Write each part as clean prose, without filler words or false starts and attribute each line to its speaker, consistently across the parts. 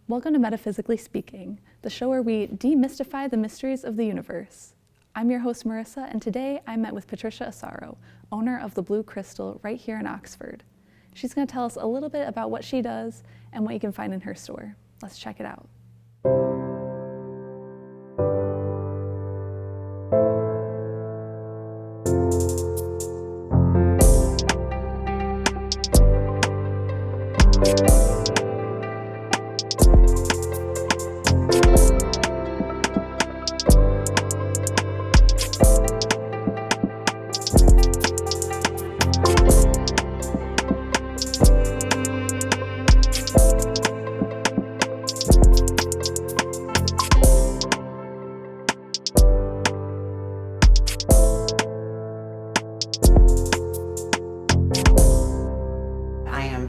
Speaker 1: Welcome to Metaphysically Speaking, the show where we demystify the mysteries of the universe. I'm your host, Marissa, and today I met with Patricia Asaro, owner of the Blue Crystal right here in Oxford. She's going to tell us a little bit about what she does and what you can find in her store. Let's check it out.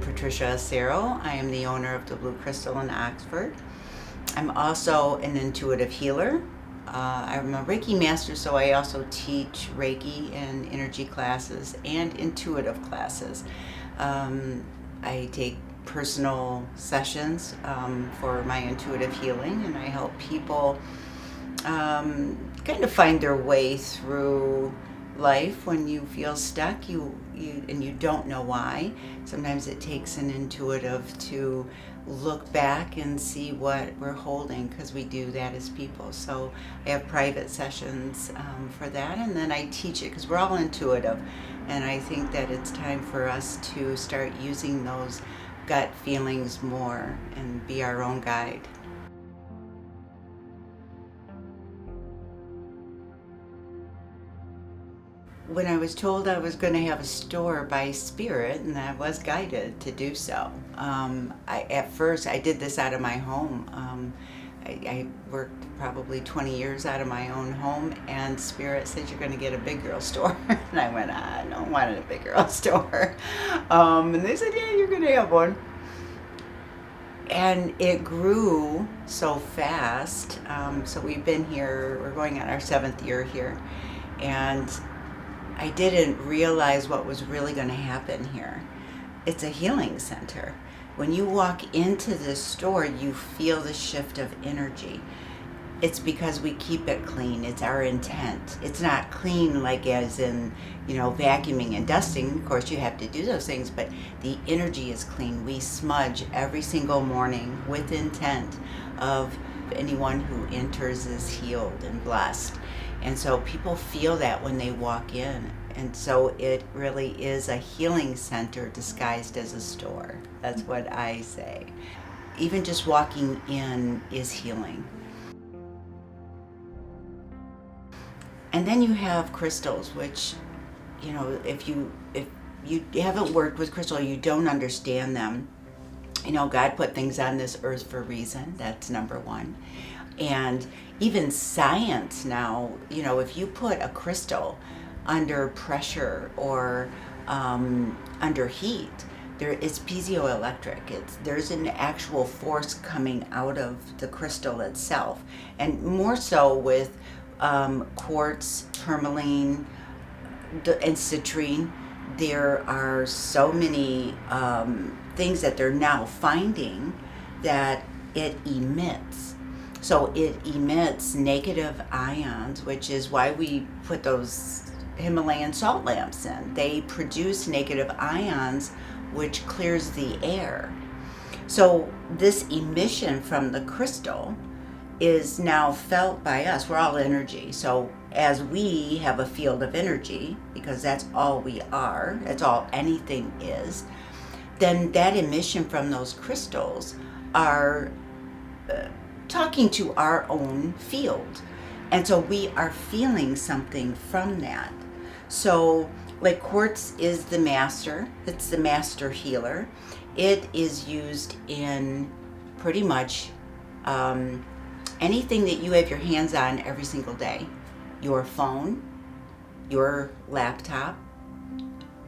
Speaker 2: Patricia Asaro. I am the owner of the Blue Crystal in Oxford. I'm also an intuitive healer. I'm a Reiki master, so I also teach Reiki and energy classes and intuitive classes. I take personal sessions for my intuitive healing, and I help people kind of find their way through life when you feel stuck and you don't know why. Sometimes it takes an intuitive to look back and see what we're holding, because we do that as people. So I have private sessions for that, and then I teach it because we're all intuitive, and I think that it's time for us to start using those gut feelings more and be our own guide. When I was told I was going to have a store by Spirit, and I was guided to do so, at first I did this out of my home. I worked probably 20 years out of my own home, and Spirit said, "You're going to get a big girl store." And I went, "I don't want a big girl store." And they said, "Yeah, you're going to have one." And it grew so fast. So we've been here, we're going on our 7th year here, and I didn't realize what was really going to happen here. It's a healing center. When you walk into this store, you feel the shift of energy. It's because we keep it clean. It's our intent. It's not clean like as in, vacuuming and dusting. Of course, you have to do those things, but the energy is clean. We smudge every single morning with intent of anyone who enters is healed and blessed. And so people feel that when they walk in. And so it really is a healing center disguised as a store. That's what I say. Even just walking in is healing. And then you have crystals, which, if you haven't worked with crystal, you don't understand them. God put things on this earth for a reason. That's number one. And even science now, if you put a crystal under pressure or under heat, it's piezoelectric. There's an actual force coming out of the crystal itself. And more so with quartz, tourmaline, and citrine. There are so many things that they're now finding that it emits. So it emits negative ions, which is why we put those Himalayan salt lamps in. They produce negative ions, which clears the air. So this emission from the crystal is now felt by us. We're all energy. So as we have a field of energy, because that's all we are, that's all anything is, then that emission from those crystals are talking to our own field. And so we are feeling something from that. So like quartz is the master, it's the master healer. It is used in pretty much anything that you have your hands on every single day. Your phone, your laptop,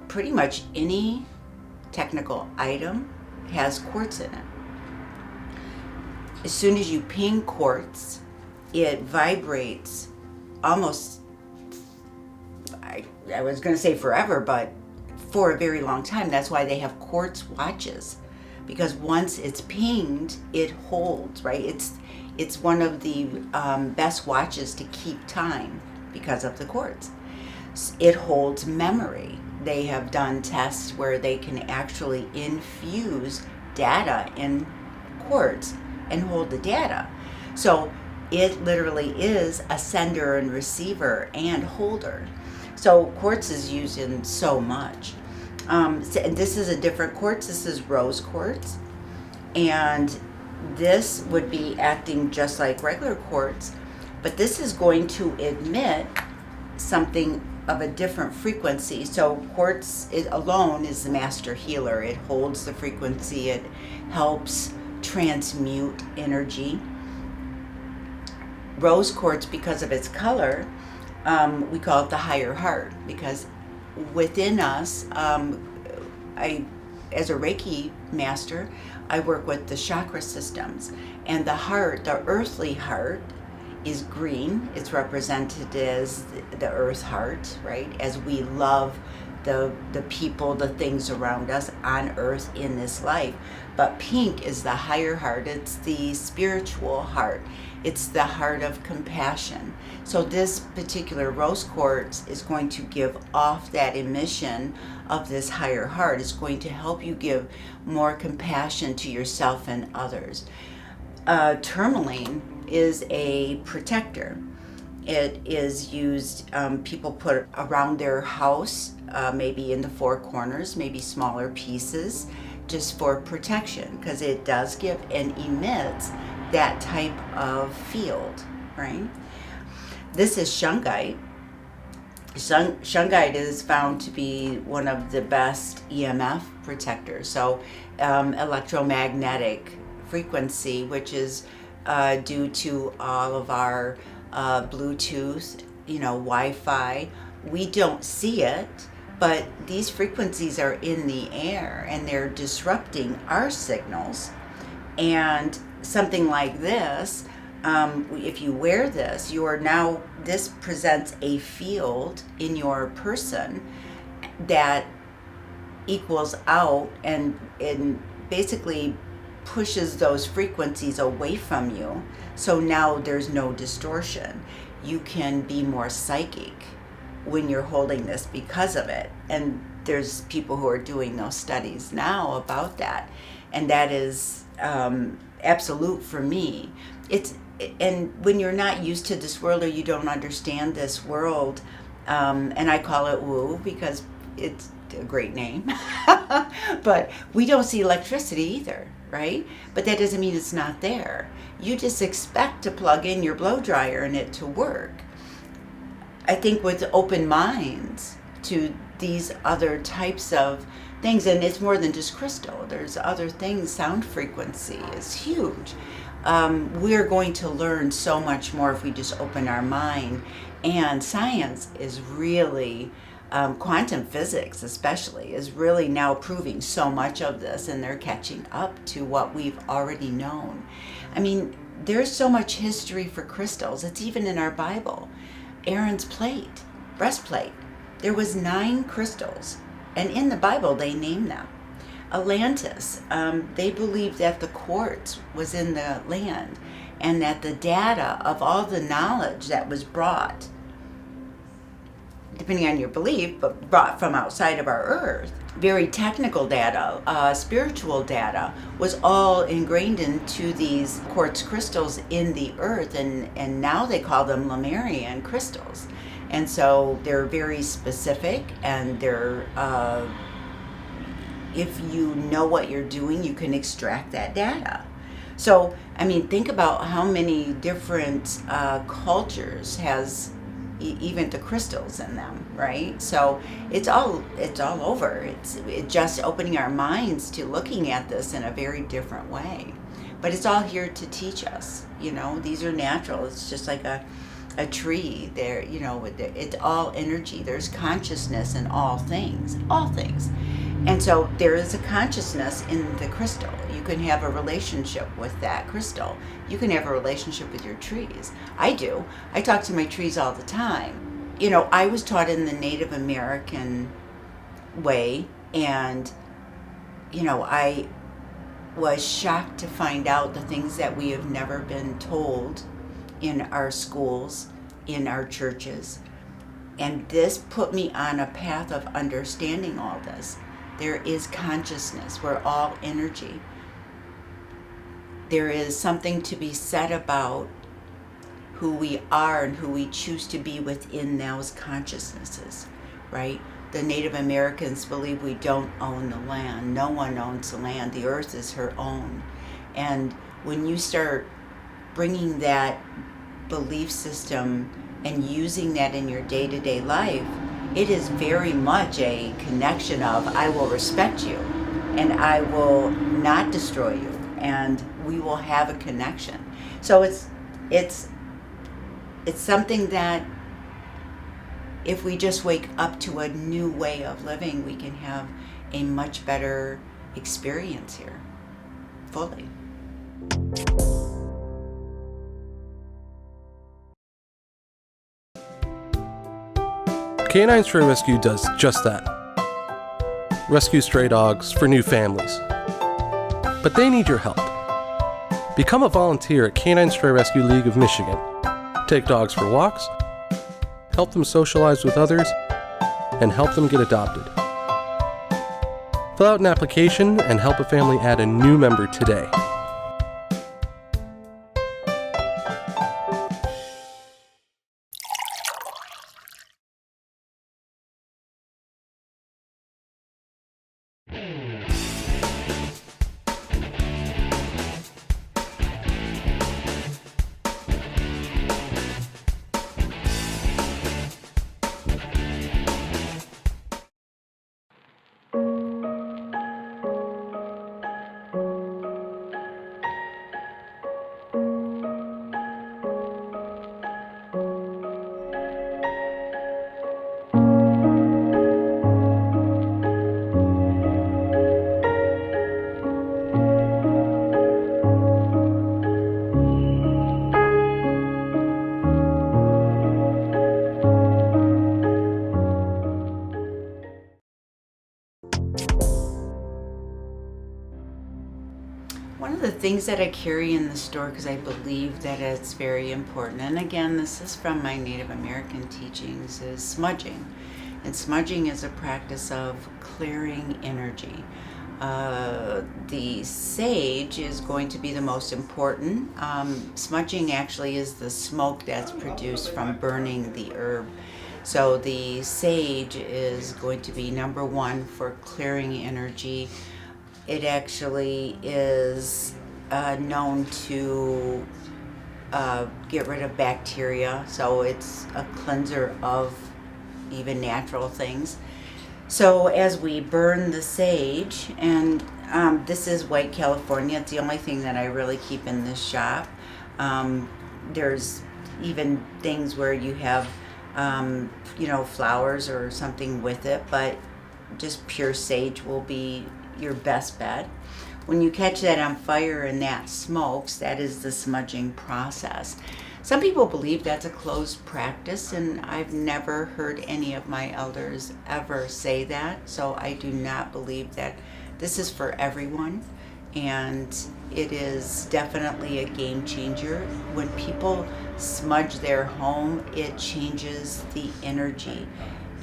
Speaker 2: pretty much any technical item has quartz in it. As soon as you ping quartz, it vibrates almost, I was going to say forever, but for a very long time. That's why they have quartz watches, because once it's pinged, it holds, right? It's one of the best watches to keep time because of the quartz. It holds memory. They have done tests where they can actually infuse data in quartz and hold the data. So it literally is a sender and receiver and holder. So quartz is used in so much. This is a different quartz. This is rose quartz. And this would be acting just like regular quartz, but this is going to emit something of a different frequency. So quartz alone is the master healer. It holds the frequency. It helps transmute energy. Rose quartz, because of its color, we call it the higher heart, because within us, as a Reiki master, I work with the chakra systems, and the heart, the earthly heart, is green. It's represented as the earth heart, right? As we love the people, the things around us on earth in this life. But pink is the higher heart. It's the spiritual heart. It's the heart of compassion. So this particular rose quartz is going to give off that emission of this higher heart. It's going to help you give more compassion to yourself and others. Tourmaline is a protector. It is used, people put it around their house, maybe in the four corners, maybe smaller pieces, just for protection, because it does give and emits that type of field, right? This is shungite. Shungite is found to be one of the best EMF protectors. So electromagnetic frequency, which is due to all of our Bluetooth, Wi-Fi. We don't see it, but these frequencies are in the air and they're disrupting our signals. And something like this, if you wear this, this presents a field in your person that equals out and basically pushes those frequencies away from you. So now there's no distortion. You can be more psychic when you're holding this because of it. And there's people who are doing those studies now about that. And that is absolute for me. And when you're not used to this world, or you don't understand this world, and I call it woo because it's a great name, but we don't see electricity either, right? But that doesn't mean it's not there. You just expect to plug in your blow dryer and it to work. I think with open minds to these other types of things, and it's more than just crystal, there's other things. Sound frequency is huge. We're going to learn so much more if we just open our mind. And science is really, quantum physics especially, is really now proving so much of this, and they're catching up to what we've already known. I mean, there's so much history for crystals. It's even in our Bible. Aaron's plate, breastplate, there was 9 crystals, and in the Bible they name them. Atlantis, they believed that the quartz was in the land, and that the data of all the knowledge that was brought, depending on your belief, but brought from outside of our earth, very technical data, spiritual data, was all ingrained into these quartz crystals in the earth, and now they call them Lemurian crystals. And so they're very specific, and they're if you know what you're doing, you can extract that data. So, I mean, think about how many different cultures has even the crystals in them, right? So it's all over. It's just opening our minds to looking at this in a very different way. But it's all here to teach us. These are natural. It's just like a tree. There, it's all energy. There's consciousness in all things. And so there is a consciousness in the crystal. You can have a relationship with that crystal. You can have a relationship with your trees. I do. I talk to my trees all the time. I was taught in the Native American way, and, was shocked to find out the things that we have never been told in our schools, in our churches. And this put me on a path of understanding all this. There is consciousness. We're all energy. There is something to be said about who we are and who we choose to be within those consciousnesses, right? The Native Americans believe we don't own the land. No one owns the land. The earth is her own. And when you start bringing that belief system and using that in your day-to-day life, it is very much a connection of, I will respect you and I will not destroy you, and we will have a connection. So it's something that if we just wake up to a new way of living, we can have a much better experience here, fully.
Speaker 3: Canine Stray Rescue does just that. Rescue stray dogs for new families. But they need your help. Become a volunteer at Canine Stray Rescue League of Michigan. Take dogs for walks, help them socialize with others, and help them get adopted. Fill out an application and help a family add a new member today.
Speaker 2: One of the things that I carry in the store, because I believe that it's very important, and again, this is from my Native American teachings, is smudging. And smudging is a practice of clearing energy. The sage is going to be the most important. Smudging actually is the smoke that's produced from burning the herb. So the sage is going to be number one for clearing energy. It actually is known to get rid of bacteria, so it's a cleanser of even natural things. So as we burn the sage, and this is white California, it's the only thing that I really keep in this shop. There's even things where you have flowers or something with it, but just pure sage will be your best bet. When you catch that on fire and that smokes, that is the smudging process. Some people believe that's a closed practice, and I've never heard any of my elders ever say that, so I do not believe that. This is for everyone, and it is definitely a game changer. When people smudge their home, it changes the energy.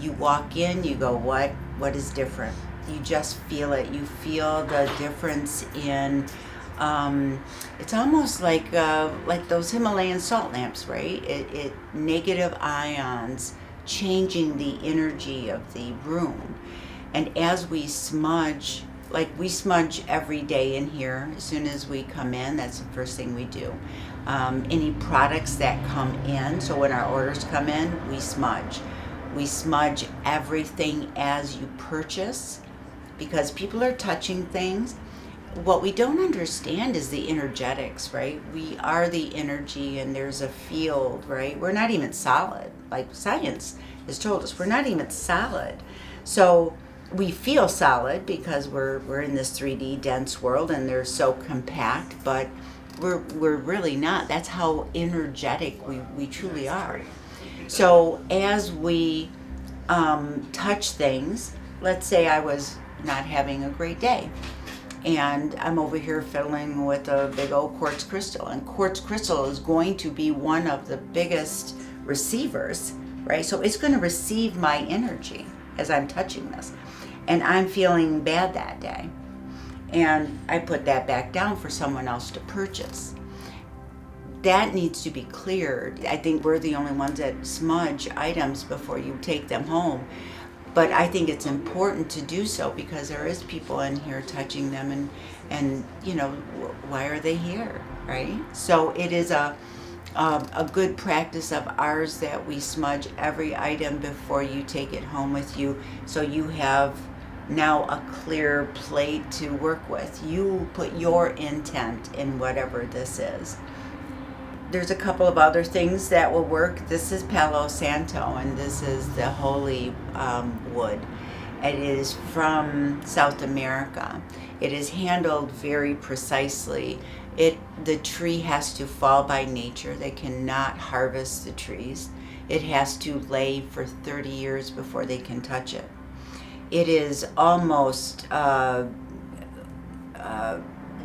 Speaker 2: You walk in, you go, what is different? You just feel it. You feel the difference in, it's almost like those Himalayan salt lamps, right? It negative ions changing the energy of the room. And as we smudge, like we smudge every day in here, as soon as we come in, that's the first thing we do. Any products that come in, so when our orders come in, we smudge. We smudge everything as you purchase, because people are touching things. What we don't understand is the energetics, right? We are the energy, and there's a field, right? We're not even solid, like science has told us. We're not even solid. So we feel solid because we're in this 3D dense world, and they're so compact, but we're really not. That's how energetic we truly are. So as we touch things, let's say I was not having a great day, and I'm over here fiddling with a big old quartz crystal, and quartz crystal is going to be one of the biggest receivers, right? So it's going to receive my energy as I'm touching this, and I'm feeling bad that day, and I put that back down for someone else to purchase. That needs to be cleared. I think we're the only ones that smudge items before you take them home. But I think it's important to do so because there is people in here touching them, and you know, why are they here, right? So it is a good practice of ours that we smudge every item before you take it home with you, so you have now a clear plate to work with. You put your intent in whatever this is. There's a couple of other things that will work. This is Palo Santo, and this is the holy wood. It is from South America. It is handled very precisely. The tree has to fall by nature. They cannot harvest the trees. It has to lay for 30 years before they can touch it. It is almost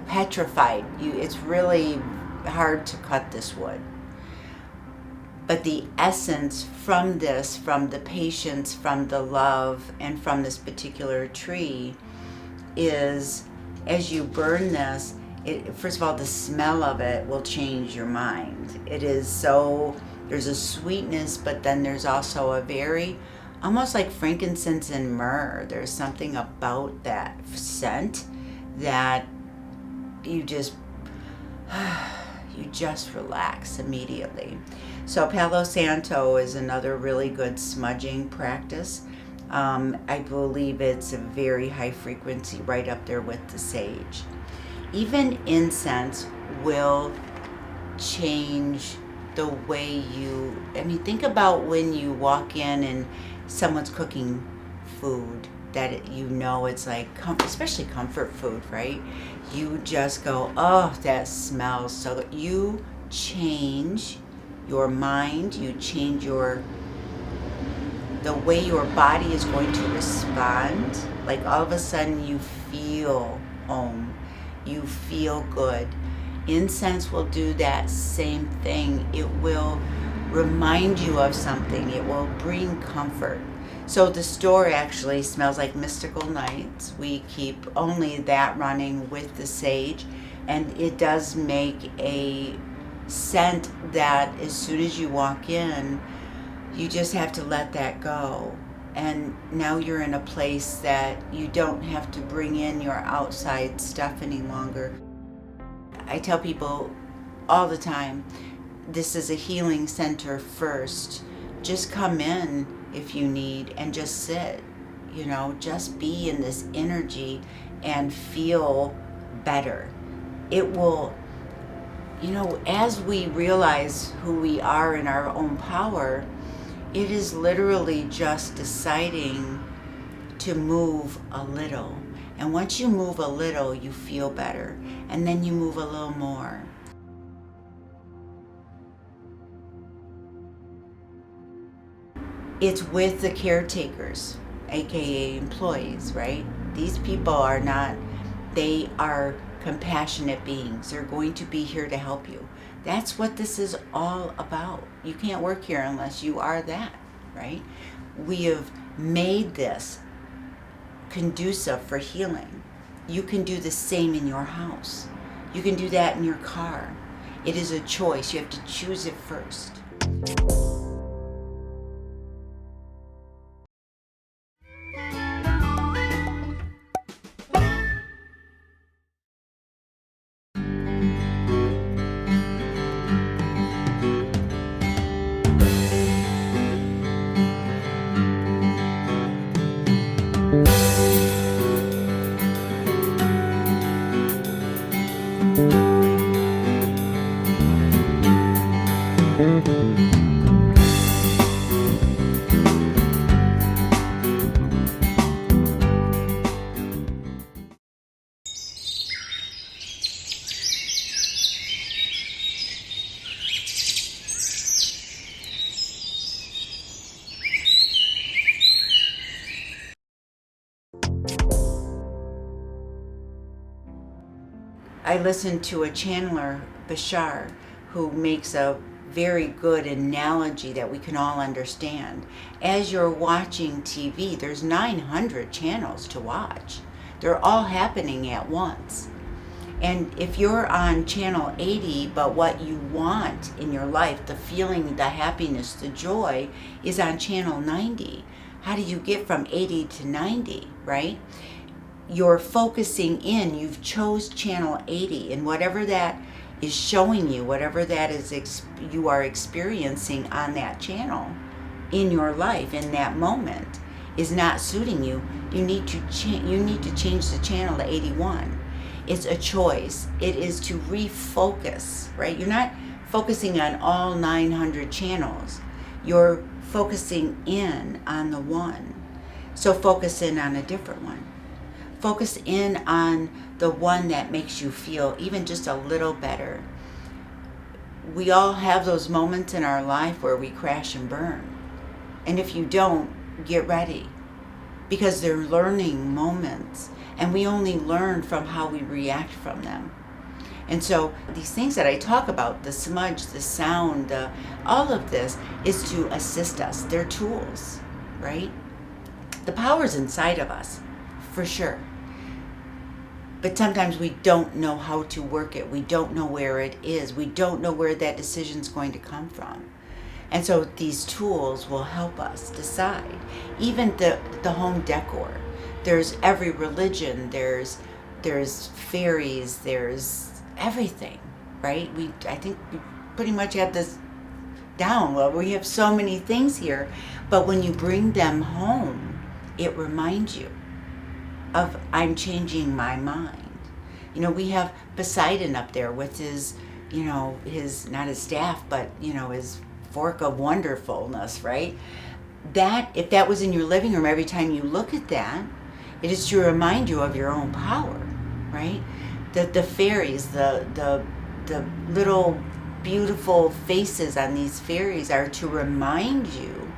Speaker 2: petrified. It's really hard to cut this wood. But the essence from this, from the patience, from the love, and from this particular tree is, as you burn this, first of all, the smell of it will change your mind. It is so, there's a sweetness, but then there's also a very, almost like frankincense and myrrh. There's something about that scent that you just relax immediately. So Palo Santo is another really good smudging practice. I believe it's a very high frequency, right up there with the sage. Even incense will change the way you, think about when you walk in and someone's cooking food that it's like, especially comfort food, right? You just go, oh, that smells so good. You change your mind, you change the way your body is going to respond. Like all of a sudden you feel home, you feel good. Incense will do that same thing. It will remind you of something. It will bring comfort. So the store actually smells like Mystical Nights. We keep only that running with the sage, and it does make a scent that as soon as you walk in, you just have to let that go. And now you're in a place that you don't have to bring in your outside stuff any longer. I tell people all the time, this is a healing center first. Just come in if you need and just sit, just be in this energy and feel better. It will, as we realize who we are in our own power, it is literally just deciding to move a little. And once you move a little, you feel better. And then you move a little more. It's with the caretakers, aka employees, right? These people are not, they are compassionate beings. They're going to be here to help you. That's what this is all about. You can't work here unless you are that, right? We have made this conducive for healing. You can do the same in your house. You can do that in your car. It is a choice. You have to choose it first. I listened to a channeler, Bashar, who makes a very good analogy that we can all understand. As you're watching TV, there's 900 channels to watch. They're all happening at once. And if you're on channel 80, but what you want in your life, the feeling, the happiness, the joy, is on channel 90, how do you get from 80 to 90, right? You're focusing in, you've chose channel 80, and whatever that is showing you, whatever that is you are experiencing on that channel in your life in that moment is not suiting you. You need to change the channel to 81. It's a choice. It is to refocus, right? You're not focusing on all 900 channels. You're focusing in on the one. So focus in on a different one. Focus in on the one that makes you feel even just a little better. We all have those moments in our life where we crash and burn. And if you don't, get ready. Because they're learning moments. And we only learn from how we react from them. And so these things that I talk about, the smudge, the sound, all of this is to assist us. They're tools, right? The power's inside of us, for sure. But sometimes we don't know how to work it. We don't know where it is. We don't know where that decision's going to come from. And so these tools will help us decide. Even the home decor. There's every religion, there's fairies, there's everything, right? I think we pretty much have this down. Well, we have so many things here, but when you bring them home, it reminds you of, I'm changing my mind. We have Poseidon up there with his, his, not his staff, but, his fork of wonderfulness, right? If that was in your living room, every time you look at that, it is to remind you of your own power, right? The fairies, the little beautiful faces on these fairies are to remind you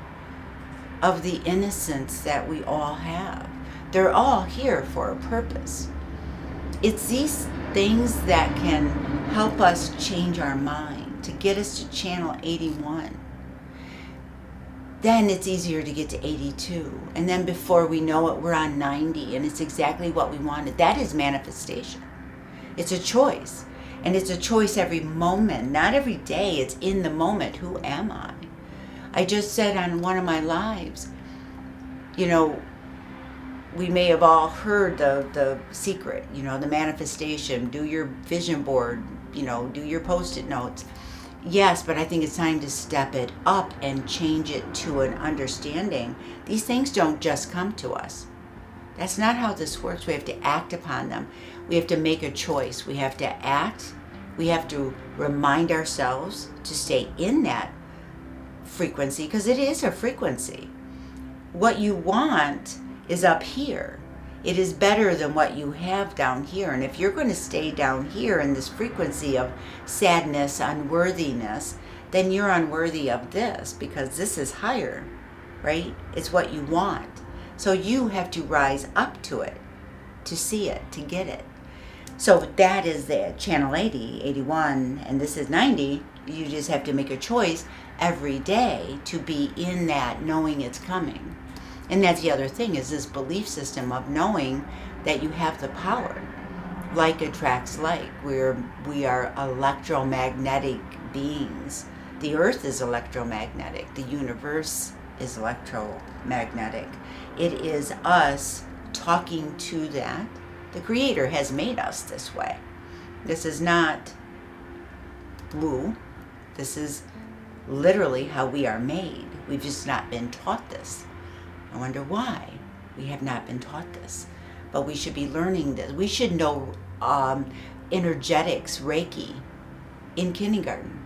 Speaker 2: of the innocence that we all have. They're all here for a purpose. It's these things that can help us change our mind, to get us to channel 81. Then it's easier to get to 82. And then before we know it, we're on 90, and it's exactly what we wanted. That is manifestation. It's a choice. And it's a choice every moment, not every day. It's in the moment. Who am I? I just said on one of my lives, we may have all heard the secret, the manifestation, do your vision board, do your Post-it notes. Yes, but I think it's time to step it up and change it to an understanding. These things don't just come to us. That's not how this works. We have to act upon them. We have to make a choice. We have to act. We have to remind ourselves to stay in that frequency, because it is a frequency. What you want is up here. It is better than what you have down here. And if you're going to stay down here in this frequency of sadness, unworthiness, then you're unworthy of this, because this is higher, right? It's what you want. So you have to rise up to it, to see it, to get it. So that is the channel 80, 81, and this is 90. You just have to make a choice every day to be in that, knowing it's coming. And that's the other thing, is this belief system of knowing that you have the power. Like attracts like. We are electromagnetic beings. The earth is electromagnetic. The universe is electromagnetic. It is us talking to that. The Creator has made us this way. This is not woo. This is literally how we are made. We've just not been taught this. I wonder why we have not been taught this. But we should be learning this. We should know energetics, Reiki, in kindergarten.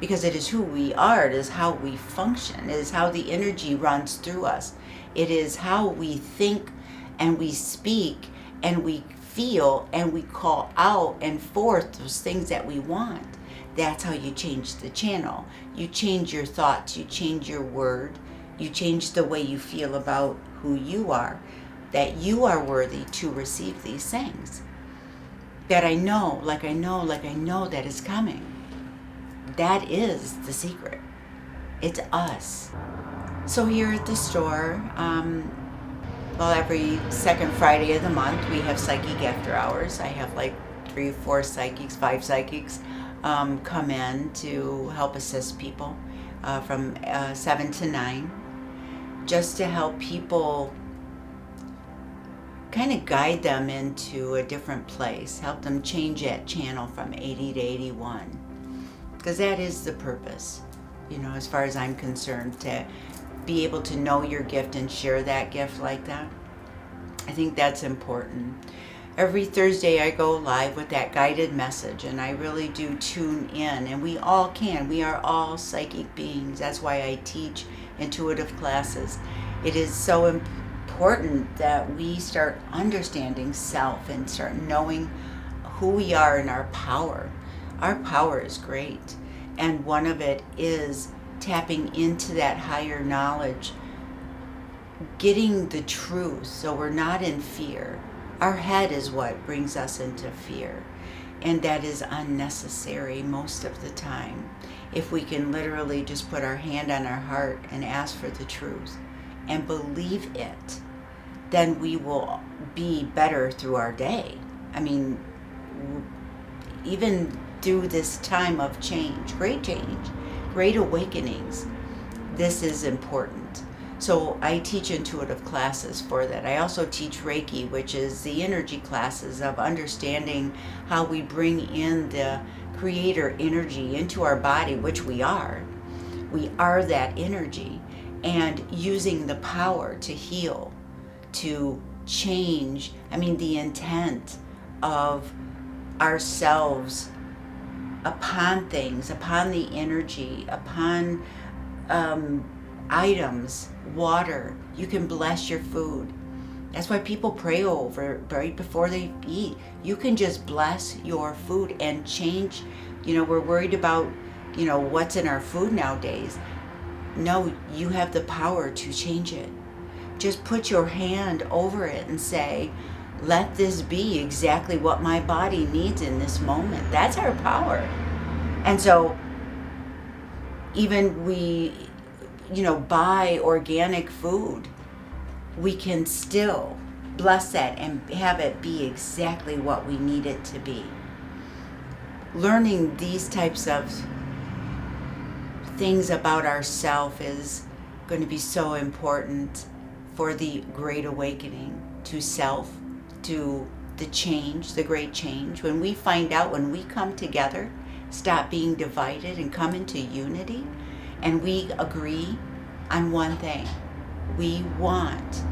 Speaker 2: Because it is who we are. It is how we function. It is how the energy runs through us. It is how we think and we speak and we feel and we call out and forth those things that we want. That's how you change the channel. You change your thoughts. You change your word. You change the way you feel about who you are, that you are worthy to receive these things. that I know that it's coming. That is the secret. It's us. So here at the store, every second Friday of the month, we have psychic after hours. I have like 3 or 4 psychics, 5 psychics come in to help assist people from 7 to 9, just to help people, kind of guide them into a different place, help them change that channel from 80 to 81. Because that is the purpose, as far as I'm concerned, to be able to know your gift and share that gift like that. I think that's important. Every Thursday I go live with that guided message, and I really do tune in, and we all can. We are all psychic beings. That's why I teach intuitive classes. It is so important that we start understanding self and start knowing who we are and our power. Our power is great, and one of it is tapping into that higher knowledge, getting the truth so we're not in fear. Our head is what brings us into fear, and that is unnecessary most of the time. If we can literally just put our hand on our heart and ask for the truth and believe it, then we will be better through our day. I mean, even through this time of change, great awakenings, this is important. So I teach intuitive classes for that. I also teach Reiki, which is the energy classes of understanding how we bring in the creator energy into our body, which we are. We are that energy, and using the power to heal, to change, the intent of ourselves upon things, upon the energy, upon items, water. You can bless your food. That's why people pray over right before they eat. You can just bless your food and change. We're worried about, what's in our food nowadays. No, you have the power to change it. Just put your hand over it and say, let this be exactly what my body needs in this moment. That's our power. And so even we, buy organic food, we can still bless that and have it be exactly what we need it to be. Learning these types of things about ourselves is going to be so important for the great awakening to self, to the change, the great change. When we find out, when we come together, stop being divided and come into unity, and we agree on one thing. We want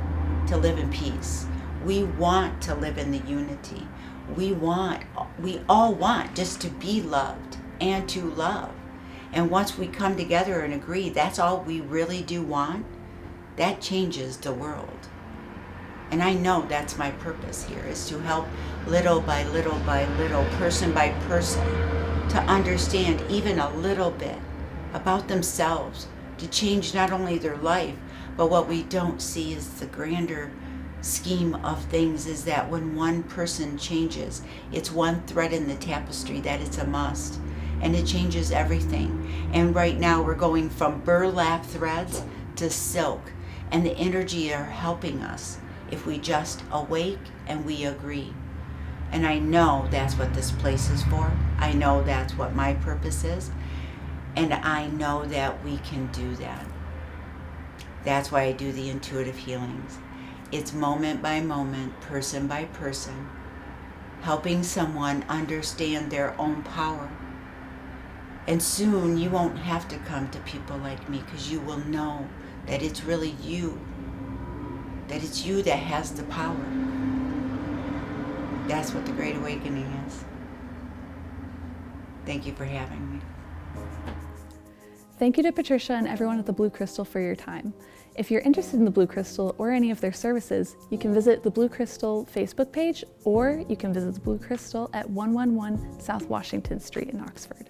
Speaker 2: to live in peace. We want to live in the unity. We all want just to be loved and to love. And once we come together and agree that's all we really do want, that changes the world. And I know that's my purpose here, is to help little by little by little, person by person, to understand even a little bit about themselves, to change not only their life, but what we don't see is the grander scheme of things, is that when one person changes, it's one thread in the tapestry that it's a must, and it changes everything. And right now we're going from burlap threads to silk, and the energy are helping us if we just awake and we agree. And I know that's what this place is for. I know that's what my purpose is. And I know that we can do that. That's why I do the intuitive healings. It's moment by moment, person by person, helping someone understand their own power. And soon you won't have to come to people like me, because you will know that it's really you, that it's you that has the power. That's what the Great Awakening is. Thank you for having me.
Speaker 1: Thank you to Patricia and everyone at the Blue Crystal for your time. If you're interested in the Blue Crystal or any of their services, you can visit the Blue Crystal Facebook page, or you can visit the Blue Crystal at 111 South Washington Street in Oxford.